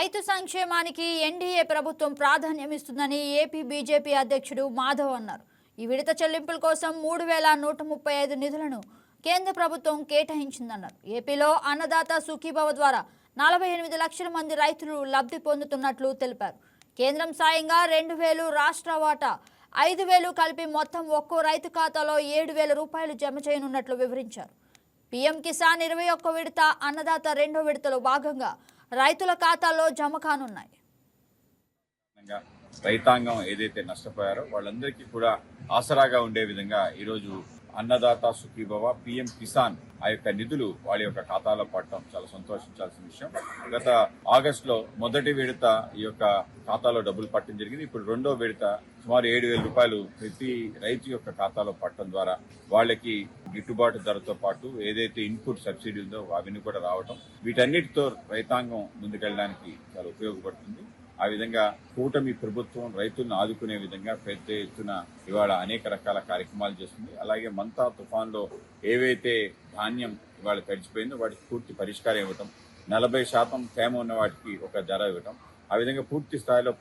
రైతు సంక్షేమానికి ఎన్డీఏ ప్రభుత్వం ప్రాధాన్యం ఇస్తుందని ఏపీ బీజేపీ అధ్యక్షుడు మాధవ్ అన్నారు. ఈ విడత చెల్లింపుల కోసం 3135 నిధులను కేంద్ర ప్రభుత్వం కేటాయించిందన్నారు. ఏపీలో అన్నదాత సుఖీభవ ద్వారా 48 లక్షల మంది రైతులు లబ్ధి పొందుతున్నట్లు తెలిపారు. కేంద్రం సాయంగా 2000, రాష్ట్ర వాటా 5000 కలిపి మొత్తం ఒక్కో రైతు ఖాతాలో 7000 రూపాయలు జమ చేయనున్నట్లు వివరించారు. పీఎం కిసాన్ 21 విడత, అన్నదాత 2వ విడతలో భాగంగా రైతుల ఖాతాల్లో జమ కానున్నాయి. రైతాంగం ఏదైతే నష్టపోయారో వాళ్ళందరికీ కూడా ఆసరాగా ఉండే విధంగా ఈరోజు అన్నదాత సుఖీభవ, పీఎం కిసాన్ ఆ యొక్క నిధులు వాళ్ళ యొక్క ఖాతాలో పడటం చాలా సంతోషించాల్సిన విషయం. గత ఆగస్టులో మొదటి విడత ఈ యొక్క ఖాతాలో డబ్బులు పట్టడం జరిగింది. ఇప్పుడు రెండో విడత సుమారు 7000 రూపాయలు ప్రతి రైతు యొక్క ఖాతాలో పట్టడం ద్వారా వాళ్ళకి గిట్టుబాటు ధరతో పాటు ఏదైతే ఇన్పుట్ సబ్సిడీ ఉందో అవన్నీ కూడా రావటం, వీటన్నిటితో రైతాంగం ముందుకెళ్ళడానికి చాలా ఉపయోగపడుతుంది. ఆ విధంగా కూటమి ప్రభుత్వం రైతులను ఆదుకునే విధంగా పెద్ద ఎత్తున ఇవాళ అనేక రకాల కార్యక్రమాలు చేస్తుంది. అలాగే మంతా తుఫాన్లో ఏవైతే ధాన్యం ఇవాళ తడిచిపోయిందో వాటికి పూర్తి పరిష్కారం ఇవ్వటం, 40% తేమ ఉన్న వాటికి ఒక ధర ఇవ్వటం, ఆ విధంగా పూర్తి స్థాయిలో